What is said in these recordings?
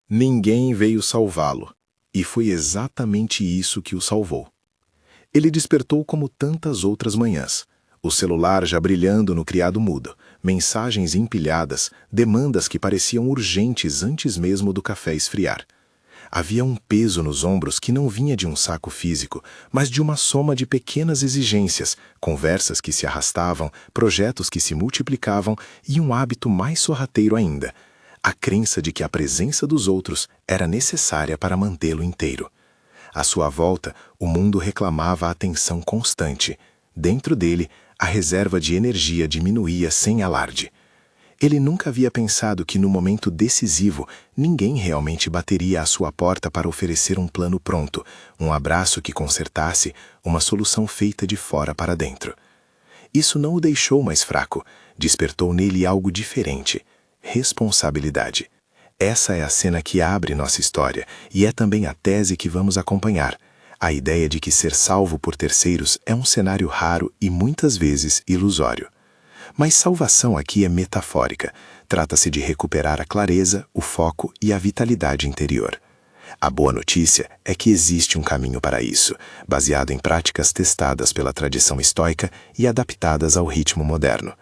Ninguém veio salvá-lo, e foi exatamente isso que o salvou. Ele despertou como tantas outras manhãs, o celular já brilhando no criado mudo, mensagens empilhadas, demandas que pareciam urgentes antes mesmo do café esfriar. Havia um peso nos ombros que não vinha de um saco físico, mas de uma soma de pequenas exigências, conversas que se arrastavam, projetos que se multiplicavam e um hábito mais sorrateiro ainda, a crença de que a presença dos outros era necessária para mantê-lo inteiro. À sua volta, o mundo reclamava atenção constante. Dentro dele, a reserva de energia diminuía sem alarde. Ele nunca havia pensado que no momento decisivo, ninguém realmente bateria à sua porta para oferecer um plano pronto, um abraço que consertasse, uma solução feita de fora para dentro. Isso não o deixou mais fraco, despertou nele algo diferente: responsabilidade. Essa é a cena que abre nossa história e é também a tese que vamos acompanhar. A ideia de que ser salvo por terceiros é um cenário raro e muitas vezes ilusório. Mas salvação aqui é metafórica. Trata-se de recuperar a clareza, o foco e a vitalidade interior. A boa notícia é que existe um caminho para isso, baseado em práticas testadas pela tradição estoica e adaptadas ao ritmo moderno.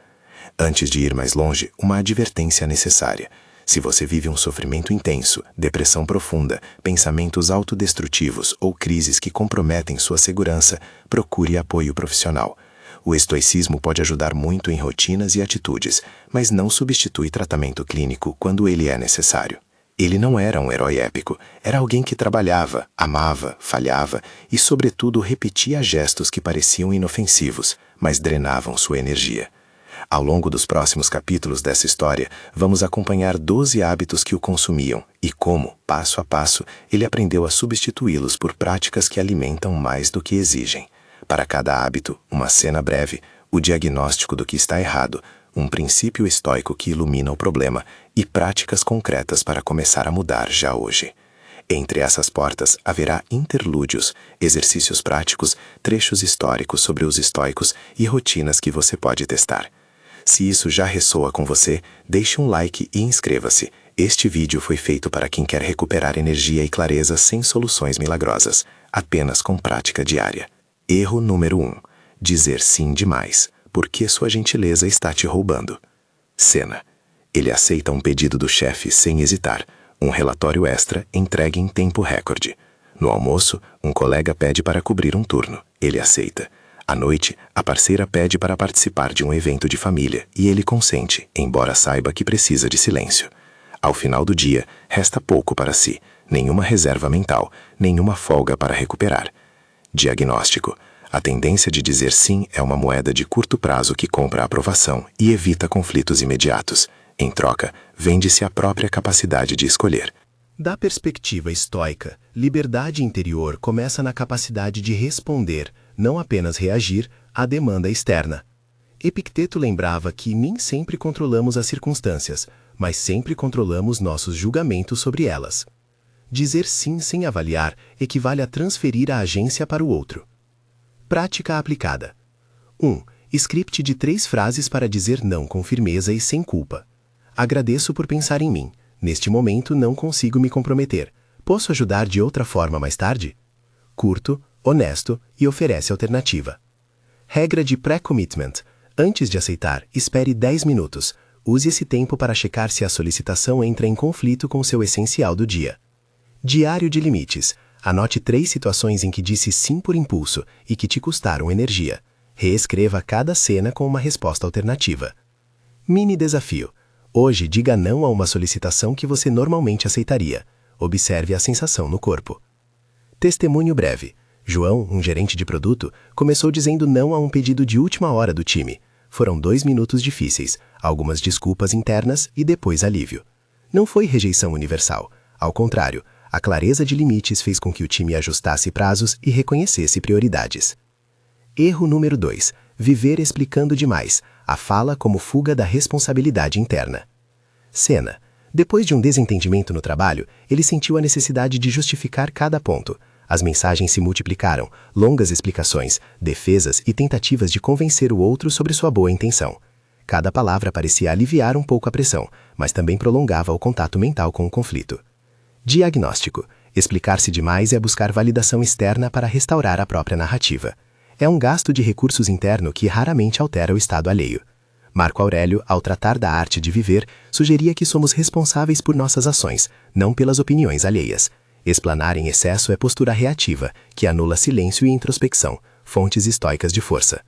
Antes de ir mais longe, uma advertência necessária. Se você vive um sofrimento intenso, depressão profunda, pensamentos autodestrutivos ou crises que comprometem sua segurança, procure apoio profissional. O estoicismo pode ajudar muito em rotinas e atitudes, mas não substitui tratamento clínico quando ele é necessário. Ele não era um herói épico, era alguém que trabalhava, amava, falhava e, sobretudo, repetia gestos que pareciam inofensivos, mas drenavam sua energia. Ao longo dos próximos capítulos dessa história, vamos acompanhar 12 hábitos que o consumiam e como, passo a passo, ele aprendeu a substituí-los por práticas que alimentam mais do que exigem. Para cada hábito, uma cena breve, o diagnóstico do que está errado, um princípio estoico que ilumina o problema e práticas concretas para começar a mudar já hoje. Entre essas portas haverá interlúdios, exercícios práticos, trechos históricos sobre os estoicos e rotinas que você pode testar. Se isso já ressoa com você, deixe um like e inscreva-se. Este vídeo foi feito para quem quer recuperar energia e clareza sem soluções milagrosas, apenas com prática diária. Erro número 1. Dizer sim demais, porque sua gentileza está te roubando. Cena. Ele aceita um pedido do chefe sem hesitar. Um relatório extra entregue em tempo recorde. No almoço, um colega pede para cobrir um turno. Ele aceita. À noite, a parceira pede para participar de um evento de família e ele consente, embora saiba que precisa de silêncio. Ao final do dia, resta pouco para si, nenhuma reserva mental, nenhuma folga para recuperar. Diagnóstico. A tendência de dizer sim é uma moeda de curto prazo que compra a aprovação e evita conflitos imediatos. Em troca, vende-se a própria capacidade de escolher. Da perspectiva estoica, liberdade interior começa na capacidade de responder, não apenas reagir, à demanda externa. Epicteto lembrava que nem sempre controlamos as circunstâncias, mas sempre controlamos nossos julgamentos sobre elas. Dizer sim sem avaliar equivale a transferir a agência para o outro. Prática aplicada. 1. Script de 3 frases para dizer não com firmeza e sem culpa. Agradeço por pensar em mim. Neste momento não consigo me comprometer. Posso ajudar de outra forma mais tarde? Curto, honesto e oferece alternativa. Regra de pré-commitment. Antes de aceitar, espere 10 minutos. Use esse tempo para checar se a solicitação entra em conflito com seu essencial do dia. Diário de limites. Anote 3 situações em que disse sim por impulso e que te custaram energia. Reescreva cada cena com uma resposta alternativa. Mini desafio. Hoje, diga não a uma solicitação que você normalmente aceitaria. Observe a sensação no corpo. Testemunho breve. João, um gerente de produto, começou dizendo não a um pedido de última hora do time. Foram 2 minutos difíceis, algumas desculpas internas e depois alívio. Não foi rejeição universal. Ao contrário, a clareza de limites fez com que o time ajustasse prazos e reconhecesse prioridades. Erro número 2. Viver explicando demais. A fala como fuga da responsabilidade interna. Cena. Depois de um desentendimento no trabalho, ele sentiu a necessidade de justificar cada ponto. As mensagens se multiplicaram, longas explicações, defesas e tentativas de convencer o outro sobre sua boa intenção. Cada palavra parecia aliviar um pouco a pressão, mas também prolongava o contato mental com o conflito. Diagnóstico. Explicar-se demais é buscar validação externa para restaurar a própria narrativa. É um gasto de recursos interno que raramente altera o estado alheio. Marco Aurélio, ao tratar da arte de viver, sugeria que somos responsáveis por nossas ações, não pelas opiniões alheias. Explanar em excesso é postura reativa, que anula silêncio e introspecção, fontes estoicas de força.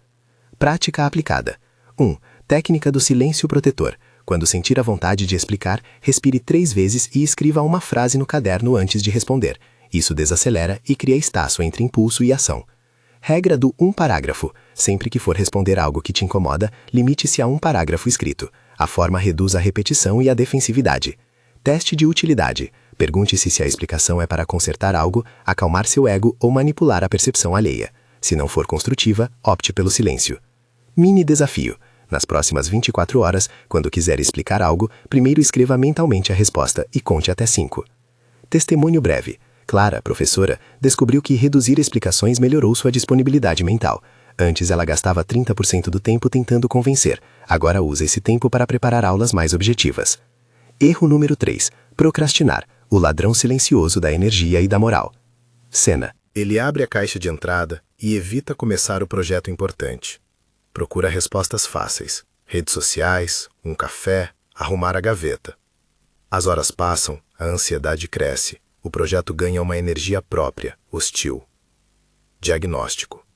Prática aplicada. 1. Técnica do silêncio protetor. Quando sentir a vontade de explicar, respire 3 vezes e escreva uma frase no caderno antes de responder. Isso desacelera e cria espaço entre impulso e ação. Regra do 1 parágrafo. Sempre que for responder algo que te incomoda, limite-se a 1 parágrafo escrito. A forma reduz a repetição e a defensividade. Teste de utilidade. Pergunte-se se a explicação é para consertar algo, acalmar seu ego ou manipular a percepção alheia. Se não for construtiva, opte pelo silêncio. Mini desafio. Nas próximas 24 horas, quando quiser explicar algo, primeiro escreva mentalmente a resposta e conte até 5. Testemunho breve. Clara, professora, descobriu que reduzir explicações melhorou sua disponibilidade mental. Antes ela gastava 30% do tempo tentando convencer. Agora usa esse tempo para preparar aulas mais objetivas. Erro número 3. Procrastinar. O ladrão silencioso da energia e da moral. Cena. Ele abre a caixa de entrada e evita começar o projeto importante. Procura respostas fáceis. Redes sociais, um café, arrumar a gaveta. As horas passam, a ansiedade cresce. O projeto ganha uma energia própria, hostil. Diagnóstico.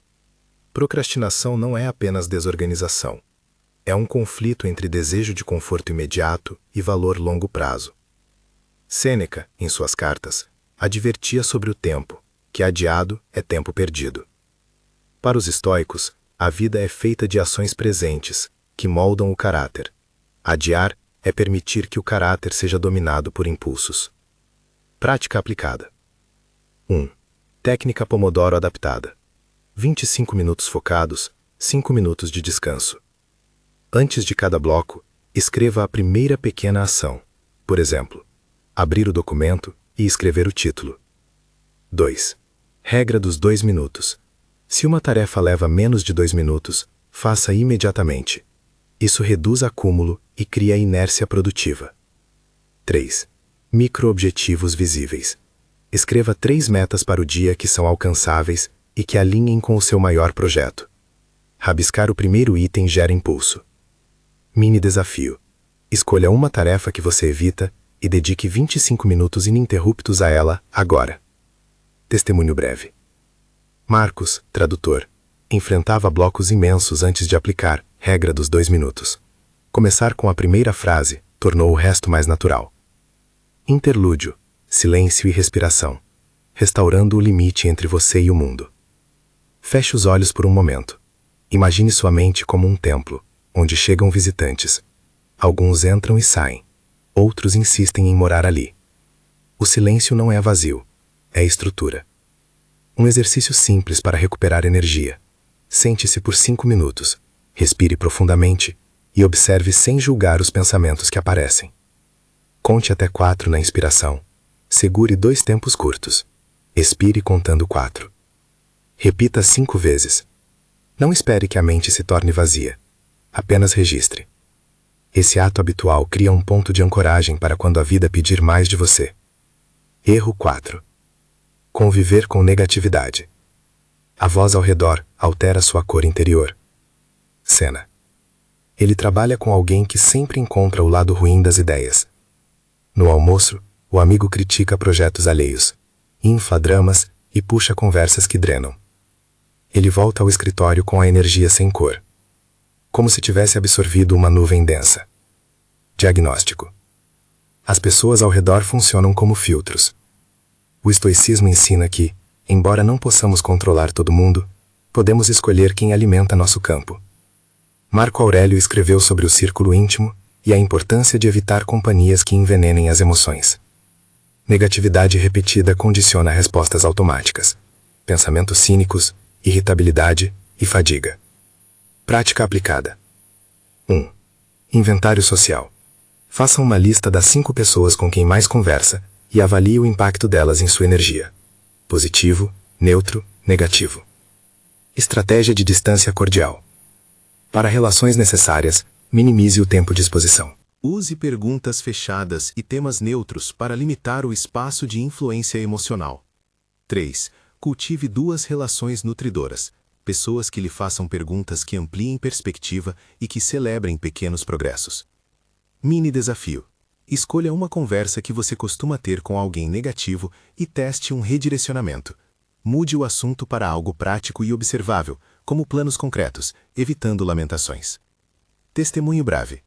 Procrastinação não é apenas desorganização. É um conflito entre desejo de conforto imediato e valor longo prazo. Sêneca, em suas cartas, advertia sobre o tempo, que adiado é tempo perdido. Para os estoicos, a vida é feita de ações presentes, que moldam o caráter. Adiar é permitir que o caráter seja dominado por impulsos. Prática aplicada. 1. Técnica Pomodoro adaptada. 25 minutos focados, 5 minutos de descanso. Antes de cada bloco, escreva a primeira pequena ação. Por exemplo, abrir o documento e escrever o título. 2. Regra dos 2 minutos. Se uma tarefa leva menos de 2 minutos, faça imediatamente. Isso reduz acúmulo e cria inércia produtiva. 3. Micro-objetivos visíveis. Escreva 3 metas para o dia que são alcançáveis e que alinhem com o seu maior projeto. Rabiscar o primeiro item gera impulso. Mini desafio. Escolha uma tarefa que você evita e dedique 25 minutos ininterruptos a ela, agora. Testemunho breve. Marcos, tradutor, enfrentava blocos imensos antes de aplicar regra dos 2 minutos. Começar com a primeira frase tornou o resto mais natural. Interlúdio, silêncio e respiração, restaurando o limite entre você e o mundo. Feche os olhos por um momento. Imagine sua mente como um templo, onde chegam visitantes. Alguns entram e saem. Outros insistem em morar ali. O silêncio não é vazio, é estrutura. Um exercício simples para recuperar energia. Sente-se por 5 minutos, respire profundamente e observe sem julgar os pensamentos que aparecem. Conte até 4 na inspiração. Segure 2 tempos curtos. Expire contando 4. Repita 5 vezes. Não espere que a mente se torne vazia. Apenas registre. Esse ato habitual cria um ponto de ancoragem para quando a vida pedir mais de você. Erro 4. Conviver com negatividade. A voz ao redor altera sua cor interior. Cena. Ele trabalha com alguém que sempre encontra o lado ruim das ideias. No almoço, o amigo critica projetos alheios, infla dramas e puxa conversas que drenam. Ele volta ao escritório com a energia sem cor, como se tivesse absorvido uma nuvem densa. Diagnóstico. As pessoas ao redor funcionam como filtros. O estoicismo ensina que, embora não possamos controlar todo mundo, podemos escolher quem alimenta nosso campo. Marco Aurélio escreveu sobre o círculo íntimo e a importância de evitar companhias que envenenem as emoções. Negatividade repetida condiciona respostas automáticas, pensamentos cínicos, irritabilidade e fadiga. Prática aplicada. 1. Inventário social. Faça uma lista das 5 pessoas com quem mais conversa e avalie o impacto delas em sua energia. Positivo, neutro, negativo. Estratégia de distância cordial. Para relações necessárias, minimize o tempo de exposição. Use perguntas fechadas e temas neutros para limitar o espaço de influência emocional. 3. Cultive 2 relações nutridoras. Pessoas que lhe façam perguntas que ampliem perspectiva e que celebrem pequenos progressos. Mini desafio. Escolha uma conversa que você costuma ter com alguém negativo e teste um redirecionamento. Mude o assunto para algo prático e observável, como planos concretos, evitando lamentações. Testemunho breve.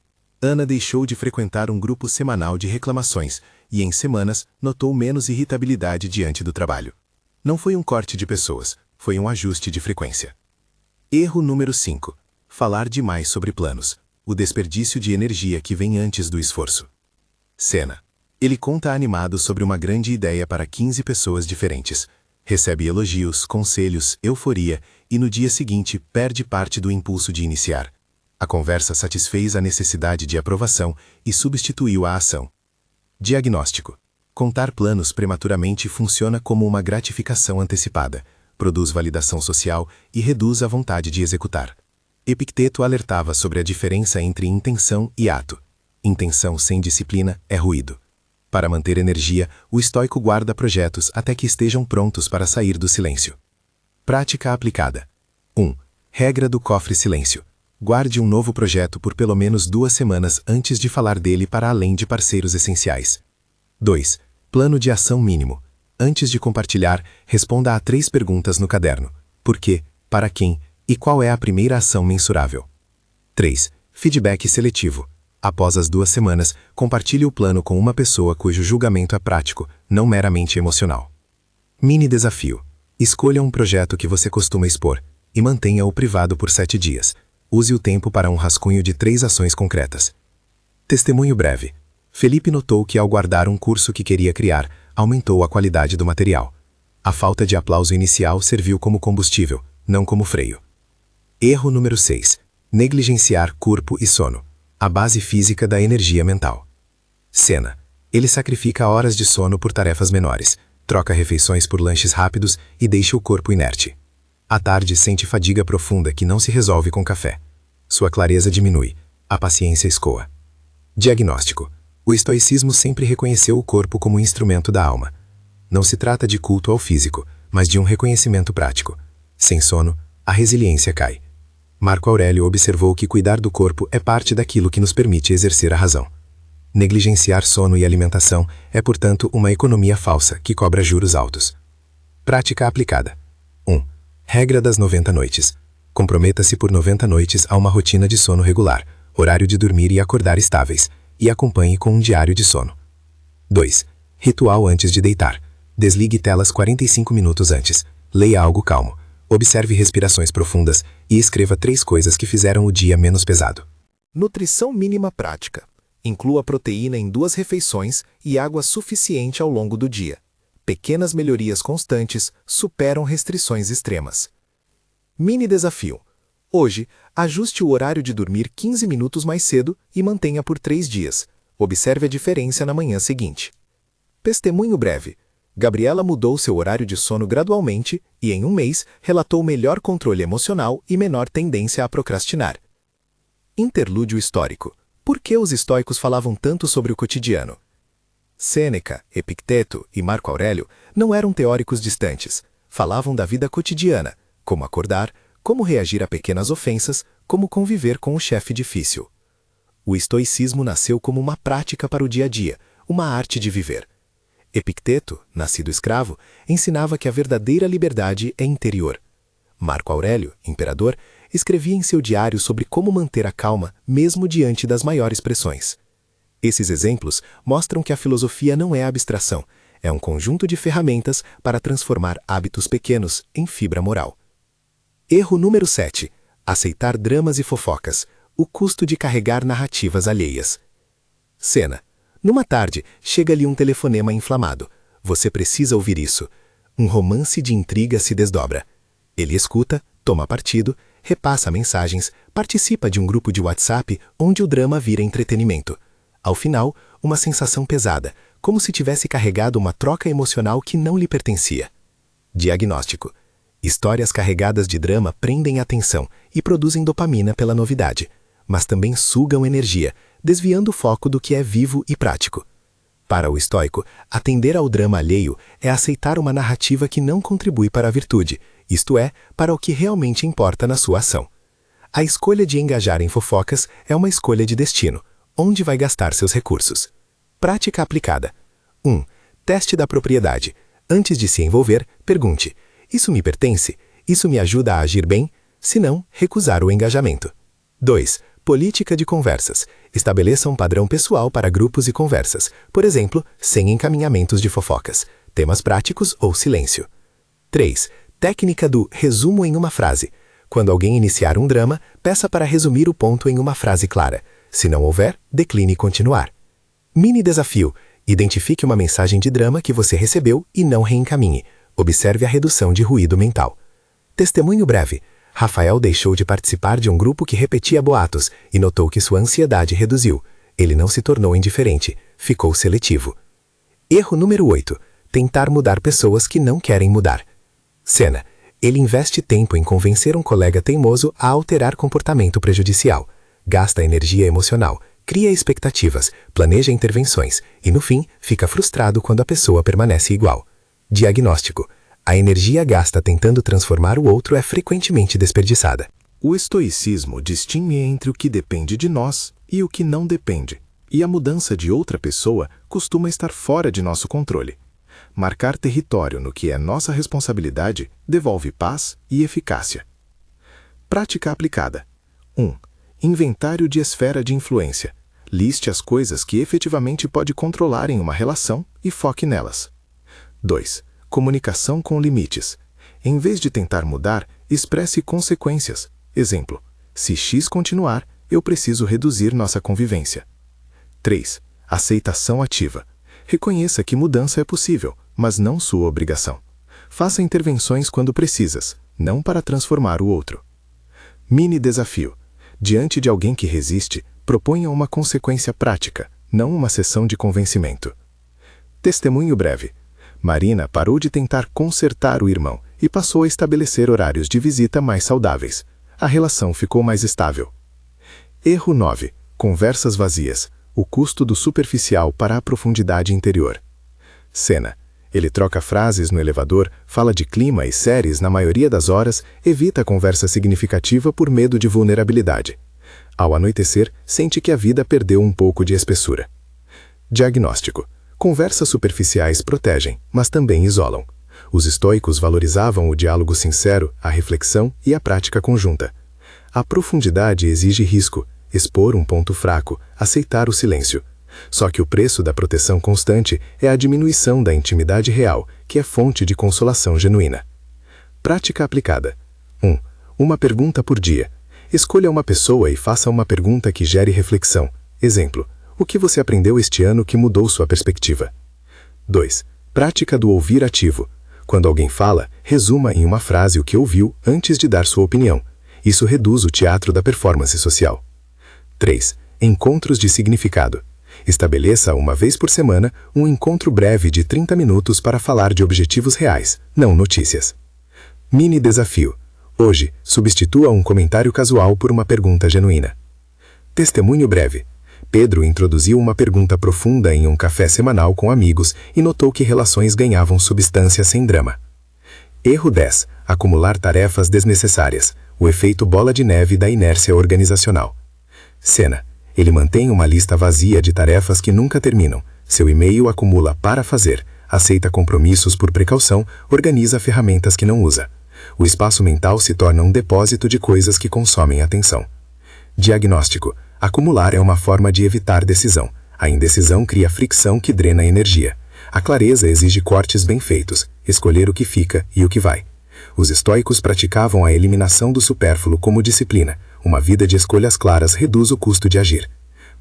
Ana deixou de frequentar um grupo semanal de reclamações e, em semanas, notou menos irritabilidade diante do trabalho. Não foi um corte de pessoas, foi um ajuste de frequência. Erro número 5. Falar demais sobre planos. O desperdício de energia que vem antes do esforço. Cena. Ele conta animado sobre uma grande ideia para 15 pessoas diferentes. Recebe elogios, conselhos, euforia e no dia seguinte perde parte do impulso de iniciar. A conversa satisfez a necessidade de aprovação e substituiu a ação. Diagnóstico. Contar planos prematuramente funciona como uma gratificação antecipada, produz validação social e reduz a vontade de executar. Epicteto alertava sobre a diferença entre intenção e ato. Intenção sem disciplina é ruído. Para manter energia, o estoico guarda projetos até que estejam prontos para sair do silêncio. Prática aplicada. 1. Regra do cofre silêncio. Guarde um novo projeto por pelo menos 2 semanas antes de falar dele para além de parceiros essenciais. 2. Plano de ação mínimo. Antes de compartilhar, responda a 3 perguntas no caderno. Por quê? Para quem? E qual é a primeira ação mensurável? 3. Feedback seletivo. Após as 2 semanas, compartilhe o plano com uma pessoa cujo julgamento é prático, não meramente emocional. Mini desafio. Escolha um projeto que você costuma expor e mantenha-o privado por 7 dias. Use o tempo para um rascunho de 3 ações concretas. Testemunho breve. Felipe notou que ao guardar um curso que queria criar, aumentou a qualidade do material. A falta de aplauso inicial serviu como combustível, não como freio. Erro número 6. Negligenciar corpo e sono. A base física da energia mental. Cena. Ele sacrifica horas de sono por tarefas menores, troca refeições por lanches rápidos e deixa o corpo inerte. À tarde sente fadiga profunda que não se resolve com café. Sua clareza diminui, a paciência escoa. Diagnóstico. O estoicismo sempre reconheceu o corpo como instrumento da alma. Não se trata de culto ao físico, mas de um reconhecimento prático. Sem sono, a resiliência cai. Marco Aurélio observou que cuidar do corpo é parte daquilo que nos permite exercer a razão. Negligenciar sono e alimentação é, portanto, uma economia falsa que cobra juros altos. Prática aplicada. 1. Regra das 90 noites. Comprometa-se por 90 noites a uma rotina de sono regular, horário de dormir e acordar estáveis, e acompanhe com um diário de sono. 2. Ritual antes de deitar. Desligue telas 45 minutos antes. Leia algo calmo. Observe respirações profundas e escreva 3 coisas que fizeram o dia menos pesado. Nutrição mínima prática. Inclua proteína em 2 refeições e água suficiente ao longo do dia. Pequenas melhorias constantes superam restrições extremas. Mini desafio. Hoje, ajuste o horário de dormir 15 minutos mais cedo e mantenha por 3 dias. Observe a diferença na manhã seguinte. Testemunho breve. Gabriela mudou seu horário de sono gradualmente e, em um mês, relatou melhor controle emocional e menor tendência a procrastinar. Interlúdio histórico. Por que os estoicos falavam tanto sobre o cotidiano? Sêneca, Epicteto e Marco Aurélio não eram teóricos distantes. Falavam da vida cotidiana, como acordar, como reagir a pequenas ofensas, como conviver com o chefe difícil. O estoicismo nasceu como uma prática para o dia a dia, uma arte de viver. Epicteto, nascido escravo, ensinava que a verdadeira liberdade é interior. Marco Aurélio, imperador, escrevia em seu diário sobre como manter a calma mesmo diante das maiores pressões. Esses exemplos mostram que a filosofia não é abstração, é um conjunto de ferramentas para transformar hábitos pequenos em fibra moral. Erro número 7. Aceitar dramas e fofocas. O custo de carregar narrativas alheias. Cena. Numa tarde, chega-lhe um telefonema inflamado. Você precisa ouvir isso. Um romance de intriga se desdobra. Ele escuta, toma partido, repassa mensagens, participa de um grupo de WhatsApp onde o drama vira entretenimento. Ao final, uma sensação pesada, como se tivesse carregado uma troca emocional que não lhe pertencia. Diagnóstico. Histórias carregadas de drama prendem a atenção e produzem dopamina pela novidade, mas também sugam energia, desviando o foco do que é vivo e prático. Para o estoico, atender ao drama alheio é aceitar uma narrativa que não contribui para a virtude, isto é, para o que realmente importa na sua ação. A escolha de engajar em fofocas é uma escolha de destino, onde vai gastar seus recursos. Prática aplicada. 1. Teste da propriedade. Antes de se envolver, pergunte: isso me pertence? Isso me ajuda a agir bem? Se não, recusar o engajamento. 2. Política de conversas. Estabeleça um padrão pessoal para grupos e conversas, por exemplo, sem encaminhamentos de fofocas, temas práticos ou silêncio. 3. Técnica do resumo em uma frase. Quando alguém iniciar um drama, peça para resumir o ponto em uma frase clara. Se não houver, decline continuar. Mini desafio. Identifique uma mensagem de drama que você recebeu e não reencaminhe. Observe a redução de ruído mental. Testemunho breve. Rafael deixou de participar de um grupo que repetia boatos e notou que sua ansiedade reduziu. Ele não se tornou indiferente, ficou seletivo. Erro número 8. Tentar mudar pessoas que não querem mudar. Cena. Ele investe tempo em convencer um colega teimoso a alterar comportamento prejudicial. Gasta energia emocional, cria expectativas, planeja intervenções e, no fim, fica frustrado quando a pessoa permanece igual. Diagnóstico. A energia gasta tentando transformar o outro é frequentemente desperdiçada. O estoicismo distingue entre o que depende de nós e o que não depende, e a mudança de outra pessoa costuma estar fora de nosso controle. Marcar território no que é nossa responsabilidade devolve paz e eficácia. Prática aplicada. 1. Inventário de esfera de influência. Liste as coisas que efetivamente pode controlar em uma relação e foque nelas. 2. Comunicação com limites. Em vez de tentar mudar, expresse consequências. Exemplo: se X continuar, eu preciso reduzir nossa convivência. 3. Aceitação ativa. Reconheça que mudança é possível, mas não sua obrigação. Faça intervenções quando precisas, não para transformar o outro. Mini desafio. Diante de alguém que resiste, proponha uma consequência prática, não uma sessão de convencimento. Testemunho breve. Marina parou de tentar consertar o irmão e passou a estabelecer horários de visita mais saudáveis. A relação ficou mais estável. Erro 9. Conversas vazias. O custo do superficial para a profundidade interior. Cena. Ele troca frases no elevador, fala de clima e séries na maioria das horas, evita a conversa significativa por medo de vulnerabilidade. Ao anoitecer, sente que a vida perdeu um pouco de espessura. Diagnóstico. Conversas superficiais protegem, mas também isolam. Os estoicos valorizavam o diálogo sincero, a reflexão e a prática conjunta. A profundidade exige risco, expor um ponto fraco, aceitar o silêncio. Só que o preço da proteção constante é a diminuição da intimidade real, que é fonte de consolação genuína. Prática aplicada. 1. Uma pergunta por dia. Escolha uma pessoa e faça uma pergunta que gere reflexão. Exemplo: o que você aprendeu este ano que mudou sua perspectiva? 2. Prática do ouvir ativo. Quando alguém fala, resuma em uma frase o que ouviu antes de dar sua opinião. Isso reduz o teatro da performance social. 3. Encontros de significado. Estabeleça uma vez por semana um encontro breve de 30 minutos para falar de objetivos reais, não notícias. Mini desafio. Hoje, substitua um comentário casual por uma pergunta genuína. Testemunho breve. Pedro introduziu uma pergunta profunda em um café semanal com amigos e notou que relações ganhavam substância sem drama. Erro 10. Acumular tarefas desnecessárias. O efeito bola de neve da inércia organizacional. Cena. Ele mantém uma lista vazia de tarefas que nunca terminam. Seu e-mail acumula para fazer, aceita compromissos por precaução, organiza ferramentas que não usa. O espaço mental se torna um depósito de coisas que consomem atenção. Diagnóstico. Acumular é uma forma de evitar decisão. A indecisão cria fricção que drena energia. A clareza exige cortes bem feitos, escolher o que fica e o que vai. Os estoicos praticavam a eliminação do supérfluo como disciplina. Uma vida de escolhas claras reduz o custo de agir.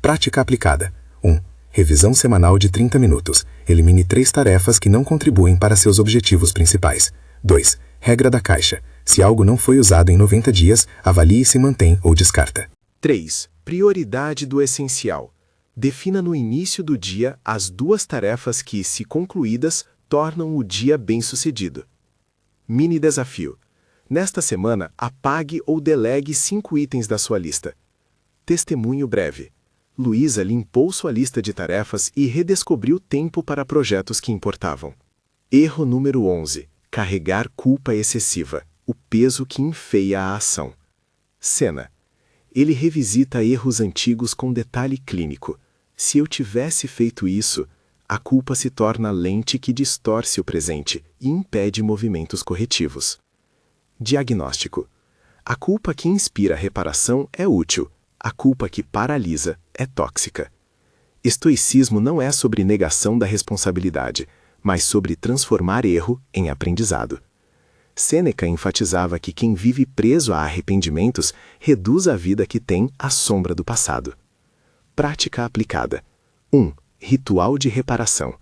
Prática aplicada. 1. Revisão semanal de 30 minutos. Elimine 3 tarefas que não contribuem para seus objetivos principais. 2. Regra da caixa. Se algo não foi usado em 90 dias, avalie se mantém ou descarta. 3. Prioridade do essencial. Defina no início do dia as 2 tarefas que, se concluídas, tornam o dia bem-sucedido. Mini desafio. Nesta semana, apague ou delegue 5 itens da sua lista. Testemunho breve. Luísa limpou sua lista de tarefas e redescobriu tempo para projetos que importavam. Erro número 11. Carregar culpa excessiva, o peso que enfeia a ação. Cena. Ele revisita erros antigos com detalhe clínico. Se eu tivesse feito isso, a culpa se torna lente que distorce o presente e impede movimentos corretivos. Diagnóstico. A culpa que inspira reparação é útil, a culpa que paralisa é tóxica. Estoicismo não é sobre negação da responsabilidade, mas sobre transformar erro em aprendizado. Sêneca enfatizava que quem vive preso a arrependimentos reduz a vida que tem à sombra do passado. Prática aplicada. 1. Ritual de reparação.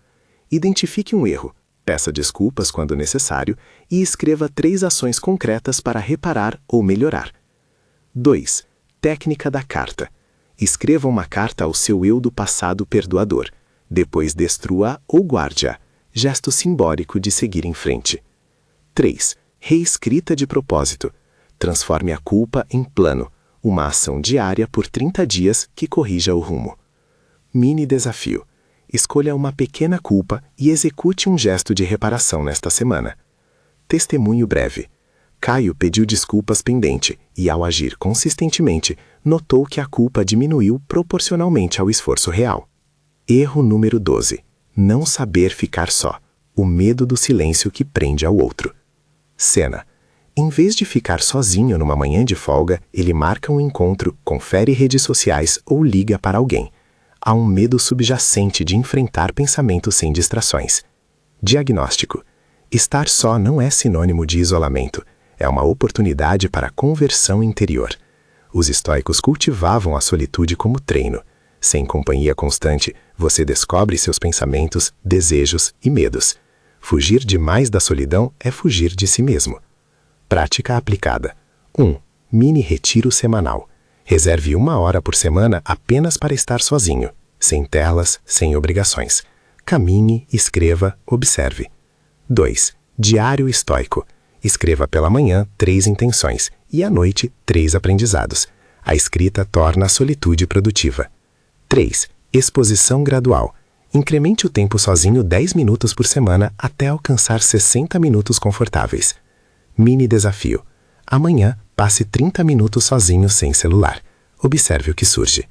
Identifique um erro, peça desculpas quando necessário e escreva 3 ações concretas para reparar ou melhorar. 2. Técnica da carta. Escreva uma carta ao seu eu do passado perdoador. Depois destrua-a ou guarde-a. Gesto simbólico de seguir em frente. 3. Reescrita de propósito. Transforme a culpa em plano, uma ação diária por 30 dias que corrija o rumo. Mini desafio. Escolha uma pequena culpa e execute um gesto de reparação nesta semana. Testemunho breve. Caio pediu desculpas pendente e, ao agir consistentemente, notou que a culpa diminuiu proporcionalmente ao esforço real. Erro número 12. Não saber ficar só. O medo do silêncio que prende ao outro. Cena. Em vez de ficar sozinho numa manhã de folga, ele marca um encontro, confere redes sociais ou liga para alguém. Há um medo subjacente de enfrentar pensamentos sem distrações. Diagnóstico. Estar só não é sinônimo de isolamento. É uma oportunidade para conversão interior. Os estoicos cultivavam a solitude como treino. Sem companhia constante, você descobre seus pensamentos, desejos e medos. Fugir demais da solidão é fugir de si mesmo. Prática aplicada. 1. Mini retiro semanal. Reserve 1 hora por semana apenas para estar sozinho, sem telas, sem obrigações. Caminhe, escreva, observe. 2. Diário estoico. Escreva pela manhã 3 intenções e à noite 3 aprendizados. A escrita torna a solitude produtiva. 3. Exposição gradual. Incremente o tempo sozinho 10 minutos por semana até alcançar 60 minutos confortáveis. Mini desafio. Amanhã, passe 30 minutos sozinho sem celular. Observe o que surge.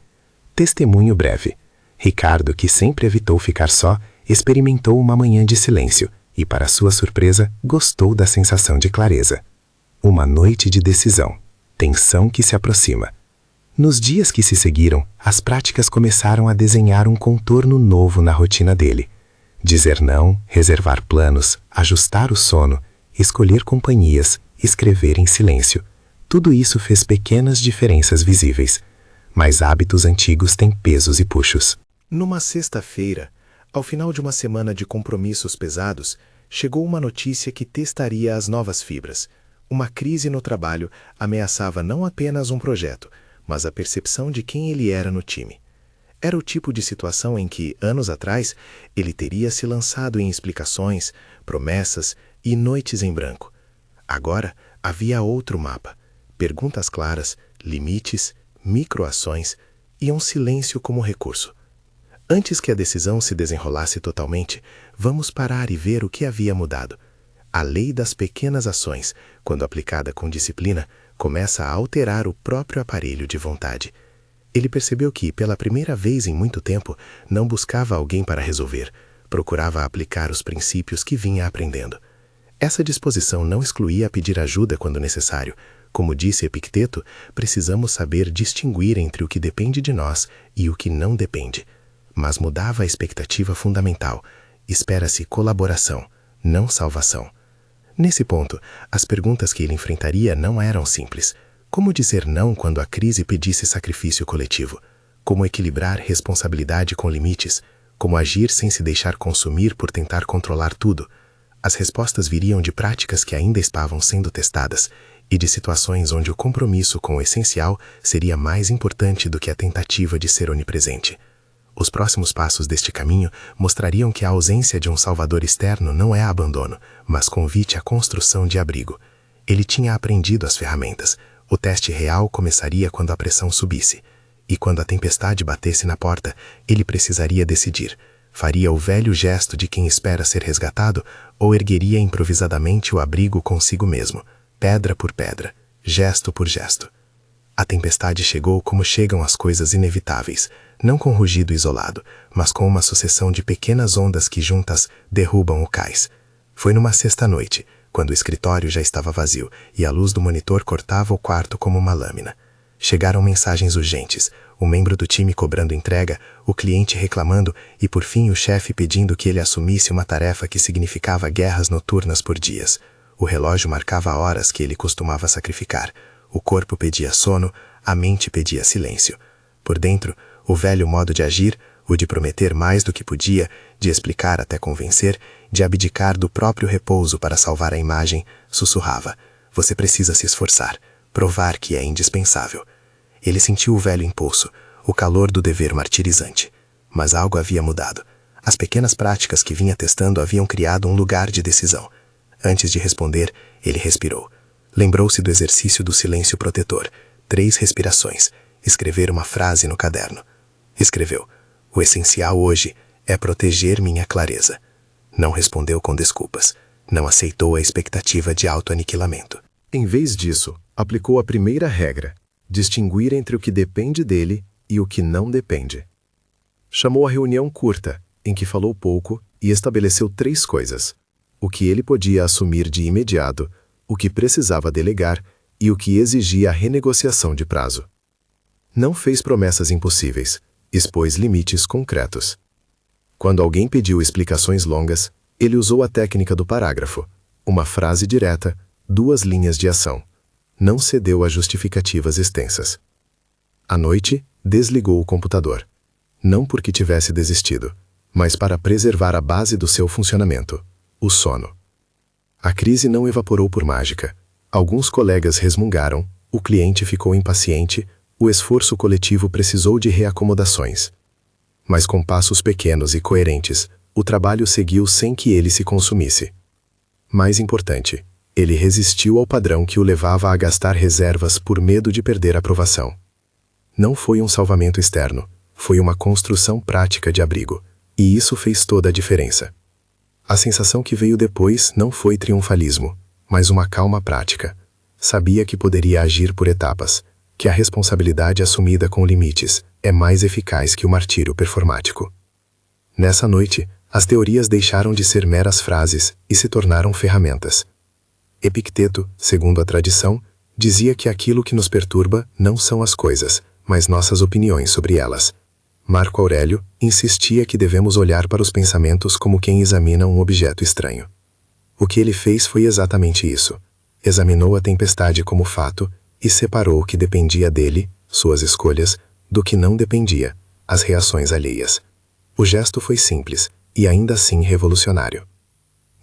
Testemunho breve. Ricardo, que sempre evitou ficar só, experimentou uma manhã de silêncio e, para sua surpresa, gostou da sensação de clareza. Uma noite de decisão. Tensão que se aproxima. Nos dias que se seguiram, as práticas começaram a desenhar um contorno novo na rotina dele. Dizer não, reservar planos, ajustar o sono, escolher companhias, escrever em silêncio. Tudo isso fez pequenas diferenças visíveis. Mas hábitos antigos têm pesos e puxos. Numa sexta-feira, ao final de uma semana de compromissos pesados, chegou uma notícia que testaria as novas fibras. Uma crise no trabalho ameaçava não apenas um projeto, mas a percepção de quem ele era no time. Era o tipo de situação em que, anos atrás, ele teria se lançado em explicações, promessas e noites em branco. Agora, havia outro mapa. Perguntas claras, limites, microações e um silêncio como recurso. Antes que a decisão se desenrolasse totalmente, vamos parar e ver o que havia mudado. A lei das pequenas ações, quando aplicada com disciplina, começa a alterar o próprio aparelho de vontade. Ele percebeu que, pela primeira vez em muito tempo, não buscava alguém para resolver, procurava aplicar os princípios que vinha aprendendo. Essa disposição não excluía pedir ajuda quando necessário. Como disse Epicteto, precisamos saber distinguir entre o que depende de nós e o que não depende. Mas mudava a expectativa fundamental. Espera-se colaboração, não salvação. Nesse ponto, as perguntas que ele enfrentaria não eram simples. Como dizer não quando a crise pedisse sacrifício coletivo? Como equilibrar responsabilidade com limites? Como agir sem se deixar consumir por tentar controlar tudo? As respostas viriam de práticas que ainda estavam sendo testadas e de situações onde o compromisso com o essencial seria mais importante do que a tentativa de ser onipresente. Os próximos passos deste caminho mostrariam que a ausência de um salvador externo não é abandono, mas convite à construção de abrigo. Ele tinha aprendido as ferramentas. O teste real começaria quando a pressão subisse. E quando a tempestade batesse na porta, ele precisaria decidir. Faria o velho gesto de quem espera ser resgatado ou ergueria improvisadamente o abrigo consigo mesmo, pedra por pedra, gesto por gesto. A tempestade chegou como chegam as coisas inevitáveis, não com rugido isolado, mas com uma sucessão de pequenas ondas que juntas derrubam o cais. Foi numa sexta-noite, quando o escritório já estava vazio e a luz do monitor cortava o quarto como uma lâmina. Chegaram mensagens urgentes, o membro do time cobrando entrega, o cliente reclamando e, por fim, o chefe pedindo que ele assumisse uma tarefa que significava guerras noturnas por dias. O relógio marcava horas que ele costumava sacrificar. O corpo pedia sono, a mente pedia silêncio. Por dentro, o velho modo de agir, o de prometer mais do que podia, de explicar até convencer, de abdicar do próprio repouso para salvar a imagem, sussurrava: "Você precisa se esforçar, provar que é indispensável." Ele sentiu o velho impulso, o calor do dever martirizante. Mas algo havia mudado. As pequenas práticas que vinha testando haviam criado um lugar de decisão. Antes de responder, ele respirou. Lembrou-se do exercício do silêncio protetor. 3 respirações. Escrever uma frase no caderno. Escreveu: "O essencial hoje é proteger minha clareza." Não respondeu com desculpas. Não aceitou a expectativa de autoaniquilamento. Em vez disso, aplicou a primeira regra: distinguir entre o que depende dele e o que não depende. Chamou a reunião curta, em que falou pouco, e estabeleceu 3 coisas: o que ele podia assumir de imediato, o que precisava delegar e o que exigia a renegociação de prazo. Não fez promessas impossíveis, expôs limites concretos. Quando alguém pediu explicações longas, ele usou a técnica do parágrafo, uma frase direta, 2 linhas de ação. Não cedeu a justificativas extensas. À noite, desligou o computador. Não porque tivesse desistido, mas para preservar a base do seu funcionamento, o sono. A crise não evaporou por mágica. Alguns colegas resmungaram, o cliente ficou impaciente, o esforço coletivo precisou de reacomodações. Mas com passos pequenos e coerentes, o trabalho seguiu sem que ele se consumisse. Mais importante, ele resistiu ao padrão que o levava a gastar reservas por medo de perder a aprovação. Não foi um salvamento externo, foi uma construção prática de abrigo, e isso fez toda a diferença. A sensação que veio depois não foi triunfalismo, mas uma calma prática. Sabia que poderia agir por etapas, que a responsabilidade assumida com limites é mais eficaz que o martírio performático. Nessa noite, as teorias deixaram de ser meras frases e se tornaram ferramentas. Epicteto, segundo a tradição, dizia que aquilo que nos perturba não são as coisas, mas nossas opiniões sobre elas. Marco Aurélio insistia que devemos olhar para os pensamentos como quem examina um objeto estranho. O que ele fez foi exatamente isso. Examinou a tempestade como fato e separou o que dependia dele, suas escolhas, do que não dependia, as reações alheias. O gesto foi simples e ainda assim revolucionário.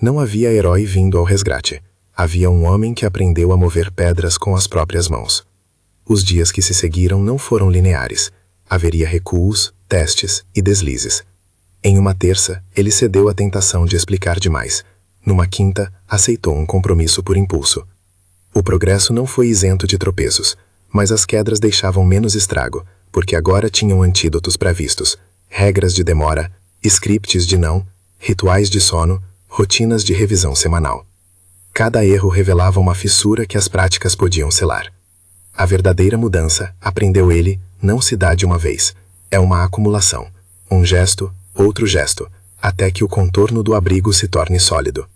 Não havia herói vindo ao resgate. Havia um homem que aprendeu a mover pedras com as próprias mãos. Os dias que se seguiram não foram lineares. Haveria recuos, testes e deslizes. Em uma terça, ele cedeu à tentação de explicar demais. Numa quinta, aceitou um compromisso por impulso. O progresso não foi isento de tropeços, mas as quedas deixavam menos estrago, porque agora tinham antídotos previstos, regras de demora, scripts de não, rituais de sono, rotinas de revisão semanal. Cada erro revelava uma fissura que as práticas podiam selar. A verdadeira mudança, aprendeu ele, não se dá de uma vez. É uma acumulação. Um gesto, outro gesto, até que o contorno do abrigo se torne sólido.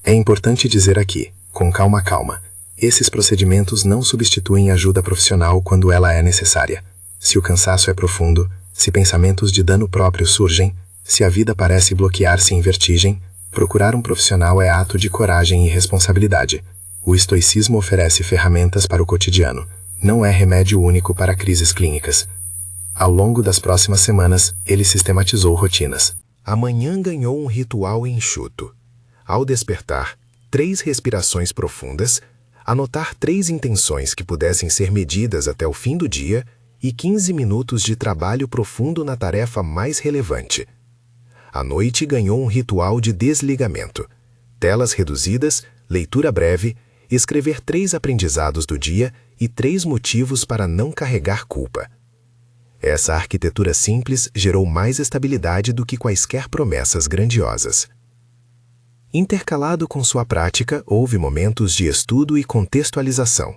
É importante dizer aqui, com calma, esses procedimentos não substituem ajuda profissional quando ela é necessária. Se o cansaço é profundo, se pensamentos de dano próprio surgem, se a vida parece bloquear-se em vertigem, procurar um profissional é ato de coragem e responsabilidade. O estoicismo oferece ferramentas para o cotidiano, não é remédio único para crises clínicas. Ao longo das próximas semanas, ele sistematizou rotinas. A manhã ganhou um ritual enxuto. Ao despertar, 3 respirações profundas, anotar 3 intenções que pudessem ser medidas até o fim do dia e 15 minutos de trabalho profundo na tarefa mais relevante. À noite ganhou um ritual de desligamento. Telas reduzidas, leitura breve, escrever 3 aprendizados do dia e 3 motivos para não carregar culpa. Essa arquitetura simples gerou mais estabilidade do que quaisquer promessas grandiosas. Intercalado com sua prática, houve momentos de estudo e contextualização.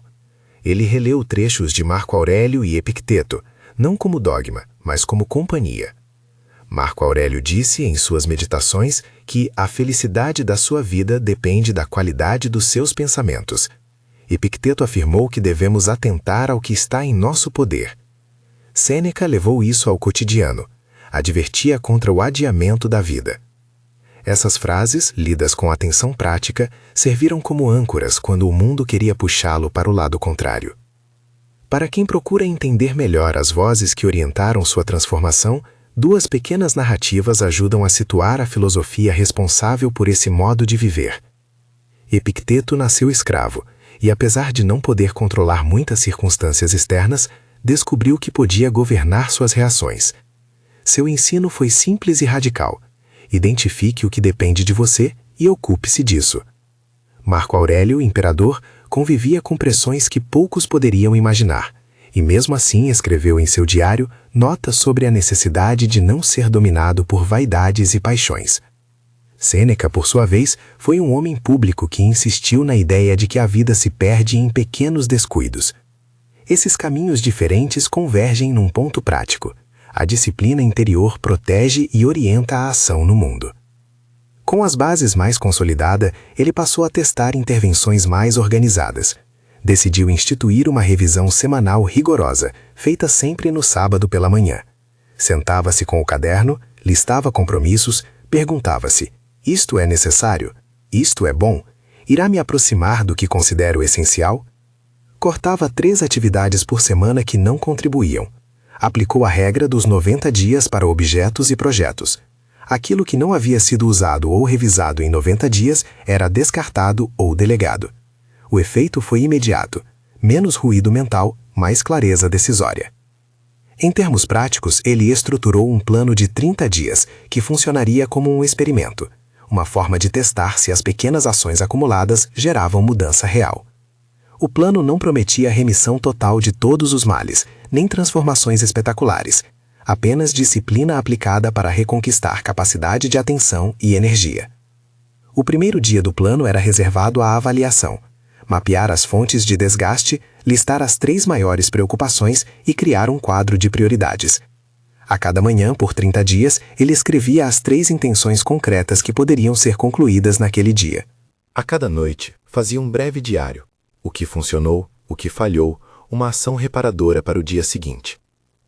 Ele releu trechos de Marco Aurélio e Epicteto, não como dogma, mas como companhia. Marco Aurélio disse em suas meditações que a felicidade da sua vida depende da qualidade dos seus pensamentos. Epicteto afirmou que devemos atentar ao que está em nosso poder. Sêneca levou isso ao cotidiano, advertia contra o adiamento da vida. Essas frases, lidas com atenção prática, serviram como âncoras quando o mundo queria puxá-lo para o lado contrário. Para quem procura entender melhor as vozes que orientaram sua transformação, duas pequenas narrativas ajudam a situar a filosofia responsável por esse modo de viver. Epicteto nasceu escravo, e apesar de não poder controlar muitas circunstâncias externas, descobriu que podia governar suas reações. Seu ensino foi simples e radical. Identifique o que depende de você e ocupe-se disso. Marco Aurélio, imperador, convivia com pressões que poucos poderiam imaginar, e mesmo assim escreveu em seu diário notas sobre a necessidade de não ser dominado por vaidades e paixões. Sêneca, por sua vez, foi um homem público que insistiu na ideia de que a vida se perde em pequenos descuidos. Esses caminhos diferentes convergem num ponto prático. A disciplina interior protege e orienta a ação no mundo. Com as bases mais consolidadas, ele passou a testar intervenções mais organizadas. Decidiu instituir uma revisão semanal rigorosa, feita sempre no sábado pela manhã. Sentava-se com o caderno, listava compromissos, perguntava-se: isto é necessário? Isto é bom? Irá me aproximar do que considero essencial? Cortava 3 atividades por semana que não contribuíam. Aplicou a regra dos 90 dias para objetos e projetos. Aquilo que não havia sido usado ou revisado em 90 dias era descartado ou delegado. O efeito foi imediato. Menos ruído mental, mais clareza decisória. Em termos práticos, ele estruturou um plano de 30 dias, que funcionaria como um experimento, uma forma de testar se as pequenas ações acumuladas geravam mudança real. O plano não prometia a remissão total de todos os males, nem transformações espetaculares, apenas disciplina aplicada para reconquistar capacidade de atenção e energia. O primeiro dia do plano era reservado à avaliação, mapear as fontes de desgaste, listar as 3 maiores preocupações e criar um quadro de prioridades. A cada manhã, por 30 dias, ele escrevia as 3 intenções concretas que poderiam ser concluídas naquele dia. A cada noite, fazia um breve diário. O que funcionou, o que falhou, uma ação reparadora para o dia seguinte.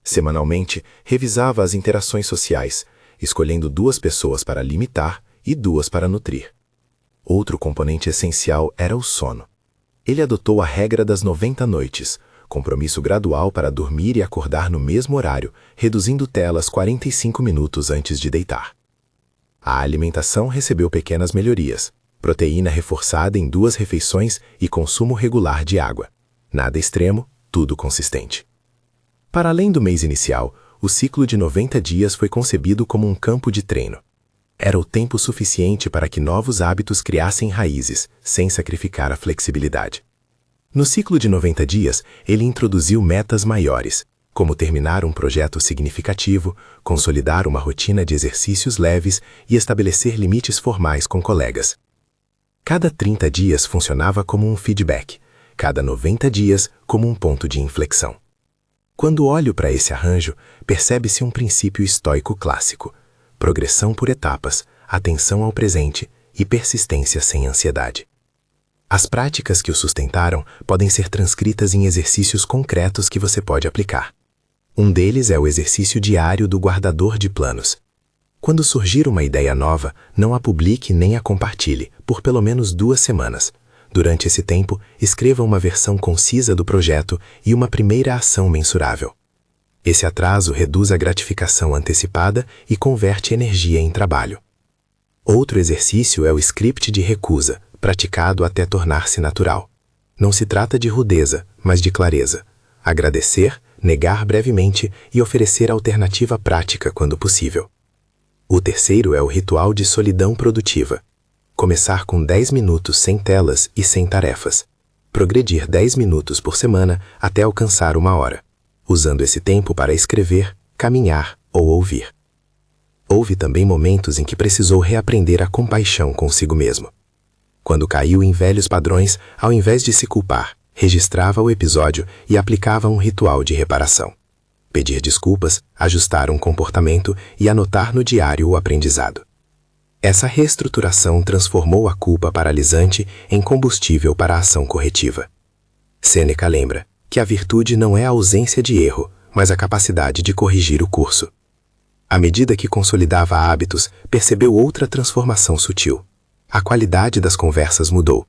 Semanalmente, revisava as interações sociais, escolhendo 2 pessoas para limitar e 2 para nutrir. Outro componente essencial era o sono. Ele adotou a regra das 90 noites, compromisso gradual para dormir e acordar no mesmo horário, reduzindo telas 45 minutos antes de deitar. A alimentação recebeu pequenas melhorias. Proteína reforçada em 2 refeições e consumo regular de água. Nada extremo, tudo consistente. Para além do mês inicial, o ciclo de 90 dias foi concebido como um campo de treino. Era o tempo suficiente para que novos hábitos criassem raízes, sem sacrificar a flexibilidade. No ciclo de 90 dias, ele introduziu metas maiores, como terminar um projeto significativo, consolidar uma rotina de exercícios leves e estabelecer limites formais com colegas. Cada 30 dias funcionava como um feedback, cada 90 dias como um ponto de inflexão. Quando olho para esse arranjo, percebe-se um princípio estoico clássico: progressão por etapas, atenção ao presente e persistência sem ansiedade. As práticas que o sustentaram podem ser transcritas em exercícios concretos que você pode aplicar. Um deles é o exercício diário do guardador de planos. Quando surgir uma ideia nova, não a publique nem a compartilhe, por pelo menos 2 semanas. Durante esse tempo, escreva uma versão concisa do projeto e uma primeira ação mensurável. Esse atraso reduz a gratificação antecipada e converte energia em trabalho. Outro exercício é o script de recusa, praticado até tornar-se natural. Não se trata de rudeza, mas de clareza. Agradecer, negar brevemente e oferecer alternativa prática quando possível. O terceiro é o ritual de solidão produtiva. Começar com 10 minutos sem telas e sem tarefas. Progredir 10 minutos por semana até alcançar 1 hora. usando esse tempo para escrever, caminhar ou ouvir. Houve também momentos em que precisou reaprender a compaixão consigo mesmo. Quando caiu em velhos padrões, ao invés de se culpar, registrava o episódio e aplicava um ritual de reparação. Pedir desculpas, ajustar um comportamento e anotar no diário o aprendizado. Essa reestruturação transformou a culpa paralisante em combustível para a ação corretiva. Sêneca lembra que a virtude não é a ausência de erro, mas a capacidade de corrigir o curso. À medida que consolidava hábitos, percebeu outra transformação sutil. A qualidade das conversas mudou.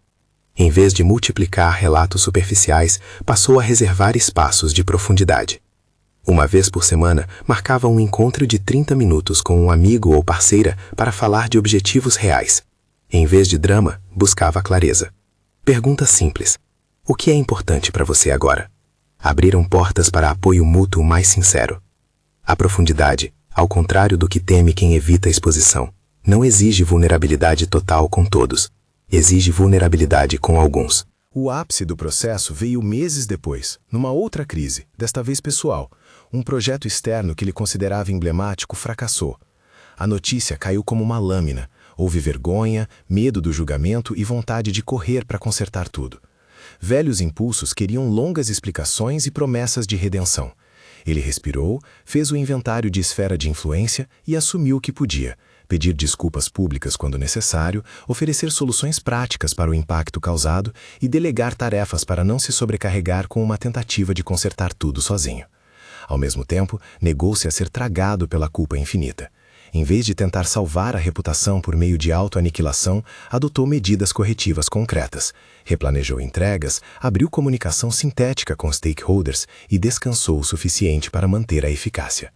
Em vez de multiplicar relatos superficiais, passou a reservar espaços de profundidade. Uma vez por semana, marcava um encontro de 30 minutos com um amigo ou parceira para falar de objetivos reais. Em vez de drama, buscava clareza. Pergunta simples: o que é importante para você agora? Abriram portas para apoio mútuo mais sincero. A profundidade, ao contrário do que teme quem evita a exposição, não exige vulnerabilidade total com todos. Exige vulnerabilidade com alguns. O ápice do processo veio meses depois, numa outra crise, desta vez pessoal. Um projeto externo que ele considerava emblemático fracassou. A notícia caiu como uma lâmina. Houve vergonha, medo do julgamento e vontade de correr para consertar tudo. Velhos impulsos queriam longas explicações e promessas de redenção. Ele respirou, fez o inventário de esfera de influência e assumiu o que podia. Pedir desculpas públicas quando necessário, oferecer soluções práticas para o impacto causado e delegar tarefas para não se sobrecarregar com uma tentativa de consertar tudo sozinho. Ao mesmo tempo, negou-se a ser tragado pela culpa infinita. Em vez de tentar salvar a reputação por meio de autoaniquilação, adotou medidas corretivas concretas, replanejou entregas, abriu comunicação sintética com stakeholders e descansou o suficiente para manter a eficácia.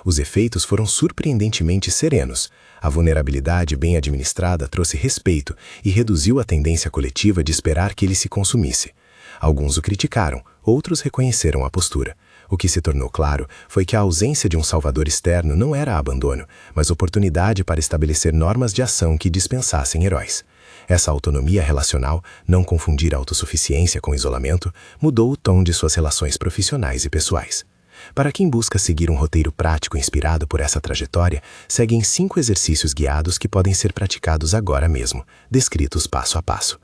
Os efeitos foram surpreendentemente serenos. A vulnerabilidade bem administrada trouxe respeito e reduziu a tendência coletiva de esperar que ele se consumisse. Alguns o criticaram, outros reconheceram a postura. O que se tornou claro foi que a ausência de um salvador externo não era abandono, mas oportunidade para estabelecer normas de ação que dispensassem heróis. Essa autonomia relacional, não confundir autossuficiência com isolamento, mudou o tom de suas relações profissionais e pessoais. Para quem busca seguir um roteiro prático inspirado por essa trajetória, seguem 5 exercícios guiados que podem ser praticados agora mesmo, descritos passo a passo.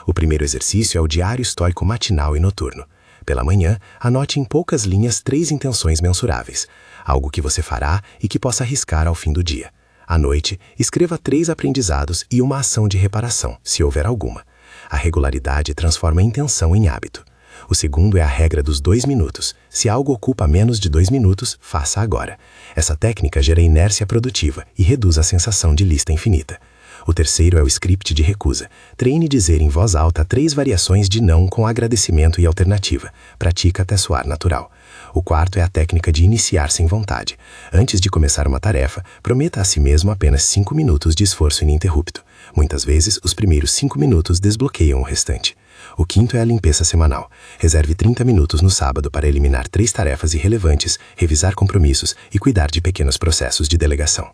O primeiro exercício é o diário estoico matinal e noturno. Pela manhã, anote em poucas linhas 3 intenções mensuráveis, algo que você fará e que possa arriscar ao fim do dia. À noite, escreva 3 aprendizados e uma ação de reparação, se houver alguma. A regularidade transforma a intenção em hábito. O segundo é a regra dos 2 minutos. Se algo ocupa menos de 2 minutos, faça agora. Essa técnica gera inércia produtiva e reduz a sensação de lista infinita. O terceiro é o script de recusa. Treine dizer em voz alta 3 variações de não com agradecimento e alternativa. Pratica até soar natural. O quarto é a técnica de iniciar sem vontade. Antes de começar uma tarefa, prometa a si mesmo apenas 5 minutos de esforço ininterrupto. Muitas vezes, os primeiros 5 minutos desbloqueiam o restante. O quinto é a limpeza semanal. Reserve 30 minutos no sábado para eliminar 3 tarefas irrelevantes, revisar compromissos e cuidar de pequenos processos de delegação.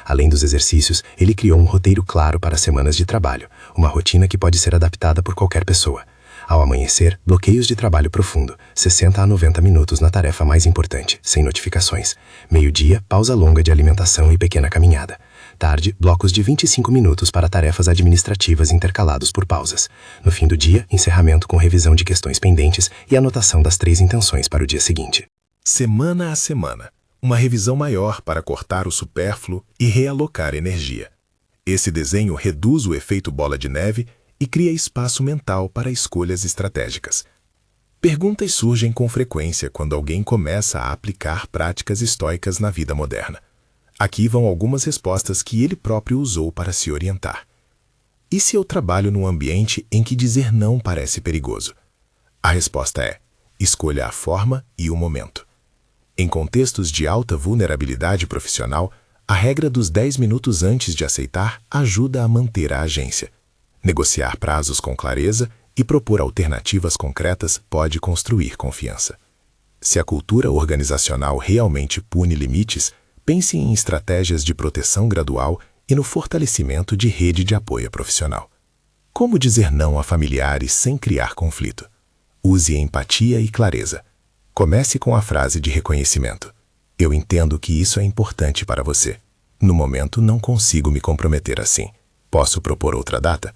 Além dos exercícios, ele criou um roteiro claro para semanas de trabalho, uma rotina que pode ser adaptada por qualquer pessoa. Ao amanhecer, bloqueios de trabalho profundo, 60 a 90 minutos na tarefa mais importante, sem notificações. Meio-dia, pausa longa de alimentação e pequena caminhada. Tarde, blocos de 25 minutos para tarefas administrativas intercalados por pausas. No fim do dia, encerramento com revisão de questões pendentes e anotação das 3 intenções para o dia seguinte. Semana a semana. Uma revisão maior para cortar o supérfluo e realocar energia. Esse desenho reduz o efeito bola de neve e cria espaço mental para escolhas estratégicas. Perguntas surgem com frequência quando alguém começa a aplicar práticas estoicas na vida moderna. Aqui vão algumas respostas que ele próprio usou para se orientar. E se eu trabalho num ambiente em que dizer não parece perigoso? A resposta é: escolha a forma e o momento. Em contextos de alta vulnerabilidade profissional, a regra dos 10 minutos antes de aceitar ajuda a manter a agência. Negociar prazos com clareza e propor alternativas concretas pode construir confiança. Se a cultura organizacional realmente pune limites, pense em estratégias de proteção gradual e no fortalecimento de rede de apoio profissional. Como dizer não a familiares sem criar conflito? Use empatia e clareza. Comece com a frase de reconhecimento. Eu entendo que isso é importante para você. No momento, não consigo me comprometer assim. Posso propor outra data?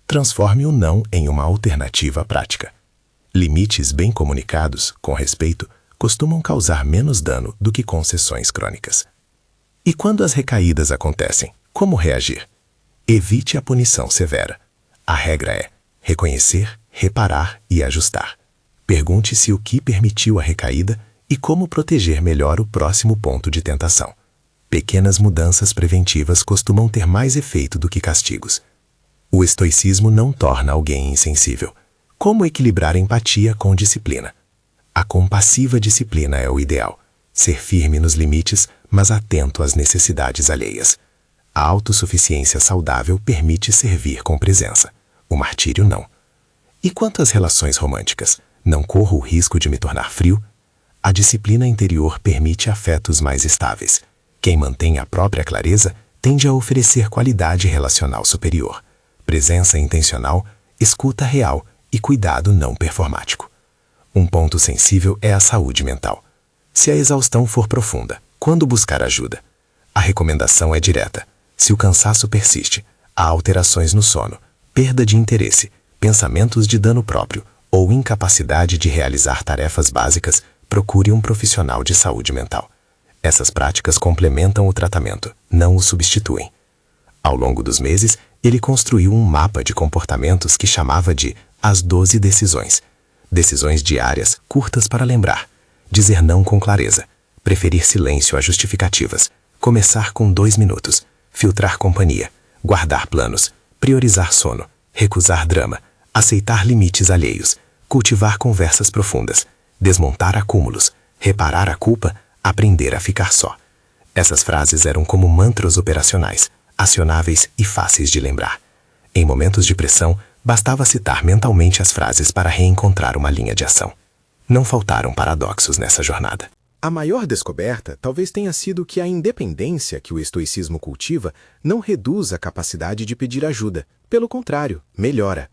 Transforme o não em uma alternativa prática. Limites bem comunicados, com respeito, costumam causar menos dano do que concessões crônicas. E quando as recaídas acontecem, como reagir? Evite a punição severa. A regra é reconhecer, reparar e ajustar. Pergunte-se o que permitiu a recaída e como proteger melhor o próximo ponto de tentação. Pequenas mudanças preventivas costumam ter mais efeito do que castigos. O estoicismo não torna alguém insensível. Como equilibrar empatia com disciplina? A compassiva disciplina é o ideal. Ser firme nos limites, mas atento às necessidades alheias. A autossuficiência saudável permite servir com presença. O martírio não. E quanto às relações românticas? Não corro o risco de me tornar frio? A disciplina interior permite afetos mais estáveis. Quem mantém a própria clareza tende a oferecer qualidade relacional superior. Presença intencional, escuta real e cuidado não performático. Um ponto sensível é a saúde mental. Se a exaustão for profunda, quando buscar ajuda? A recomendação é direta. Se o cansaço persiste, há alterações no sono, perda de interesse, pensamentos de dano próprio ou incapacidade de realizar tarefas básicas, procure um profissional de saúde mental. Essas práticas complementam o tratamento, não o substituem. Ao longo dos meses, ele construiu um mapa de comportamentos que chamava de as 12 decisões. Decisões diárias, curtas para lembrar. Dizer não com clareza. Preferir silêncio a justificativas. Começar com 2 minutos. Filtrar companhia. Guardar planos. Priorizar sono. Recusar drama. Aceitar limites alheios. Cultivar conversas profundas. Desmontar acúmulos. Reparar a culpa. Aprender a ficar só. Essas frases eram como mantras operacionais, acionáveis e fáceis de lembrar. Em momentos de pressão, bastava citar mentalmente as frases para reencontrar uma linha de ação. Não faltaram paradoxos nessa jornada. A maior descoberta talvez tenha sido que a independência que o estoicismo cultiva não reduz a capacidade de pedir ajuda. Pelo contrário, melhora.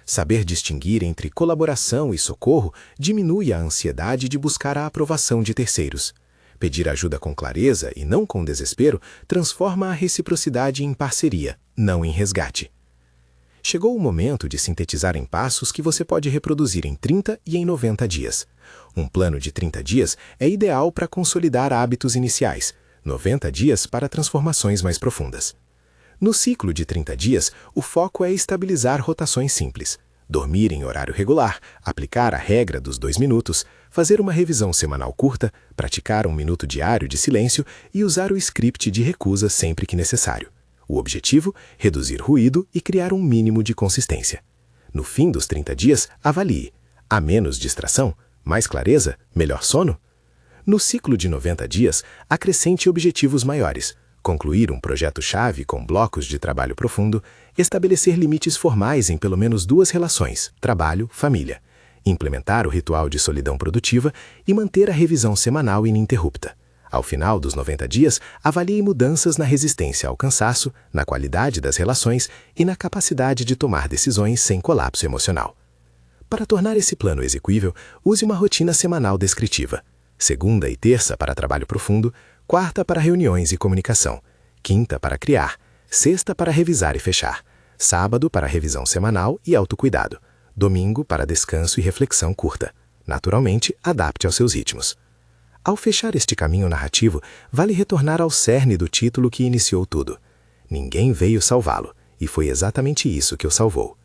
Saber distinguir entre colaboração e socorro diminui a ansiedade de buscar a aprovação de terceiros. Pedir ajuda com clareza e não com desespero transforma a reciprocidade em parceria, não em resgate. Chegou o momento de sintetizar em passos que você pode reproduzir em 30 e em 90 dias. Um plano de 30 dias é ideal para consolidar hábitos iniciais, 90 dias para transformações mais profundas. No ciclo de 30 dias, o foco é estabilizar rotações simples, dormir em horário regular, aplicar a regra dos 2 minutos, fazer uma revisão semanal curta, praticar 1 minuto diário de silêncio e usar o script de recusa sempre que necessário. O objetivo? Reduzir ruído e criar um mínimo de consistência. No fim dos 30 dias, avalie. Há menos distração? Mais clareza? Melhor sono? No ciclo de 90 dias, acrescente objetivos maiores. Concluir um projeto-chave com blocos de trabalho profundo, estabelecer limites formais em pelo menos 2 relações, trabalho, família, implementar o ritual de solidão produtiva e manter a revisão semanal ininterrupta. Ao final dos 90 dias, avalie mudanças na resistência ao cansaço, na qualidade das relações e na capacidade de tomar decisões sem colapso emocional. Para tornar esse plano execuível, use uma rotina semanal descritiva. Segunda e terça para trabalho profundo, quarta para reuniões e comunicação, quinta para criar, sexta para revisar e fechar, sábado para revisão semanal e autocuidado, domingo para descanso e reflexão curta. Naturalmente, adapte aos seus ritmos. Ao fechar este caminho narrativo, vale retornar ao cerne do título que iniciou tudo. Ninguém veio salvá-lo, e foi exatamente isso que o salvou.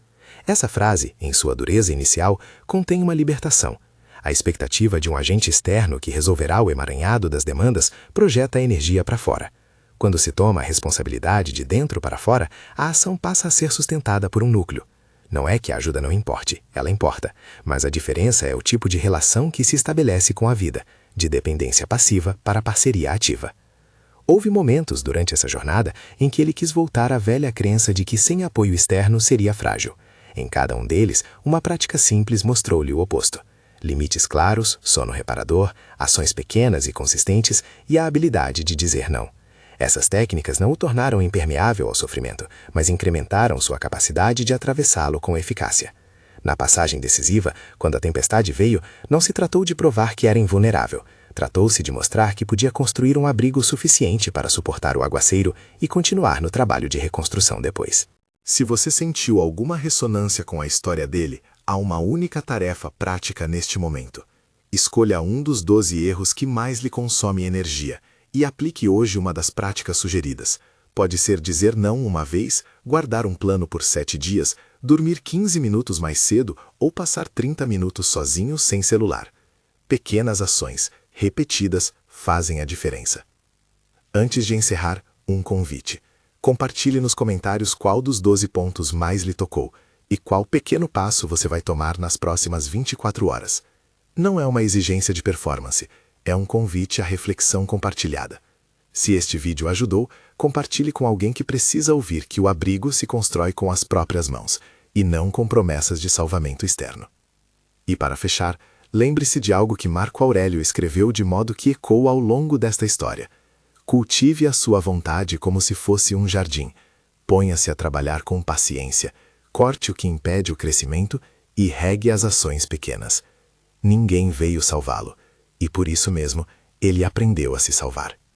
Essa frase, em sua dureza inicial, contém uma libertação. A expectativa de um agente externo que resolverá o emaranhado das demandas projeta a energia para fora. Quando se toma a responsabilidade de dentro para fora, a ação passa a ser sustentada por um núcleo. Não é que a ajuda não importe, ela importa, mas a diferença é o tipo de relação que se estabelece com a vida, de dependência passiva para parceria ativa. Houve momentos durante essa jornada em que ele quis voltar à velha crença de que sem apoio externo seria frágil. Em cada um deles, uma prática simples mostrou-lhe o oposto. Limites claros, sono reparador, ações pequenas e consistentes e a habilidade de dizer não. Essas técnicas não o tornaram impermeável ao sofrimento, mas incrementaram sua capacidade de atravessá-lo com eficácia. Na passagem decisiva, quando a tempestade veio, não se tratou de provar que era invulnerável. Tratou-se de mostrar que podia construir um abrigo suficiente para suportar o aguaceiro e continuar no trabalho de reconstrução depois. Se você sentiu alguma ressonância com a história dele, há uma única tarefa prática neste momento. Escolha um dos 12 erros que mais lhe consome energia e aplique hoje uma das práticas sugeridas. Pode ser dizer não uma vez, guardar um plano por 7 dias, dormir 15 minutos mais cedo ou passar 30 minutos sozinho sem celular. Pequenas ações, repetidas, fazem a diferença. Antes de encerrar, um convite. Compartilhe nos comentários qual dos 12 pontos mais lhe tocou e qual pequeno passo você vai tomar nas próximas 24 horas. Não é uma exigência de performance, é um convite à reflexão compartilhada. Se este vídeo ajudou, compartilhe com alguém que precisa ouvir que o abrigo se constrói com as próprias mãos e não com promessas de salvamento externo. E para fechar, lembre-se de algo que Marco Aurélio escreveu de modo que ecoa ao longo desta história. Cultive a sua vontade como se fosse um jardim. Ponha-se a trabalhar com paciência, corte o que impede o crescimento e regue as ações pequenas. Ninguém veio salvá-lo, e por isso mesmo ele aprendeu a se salvar.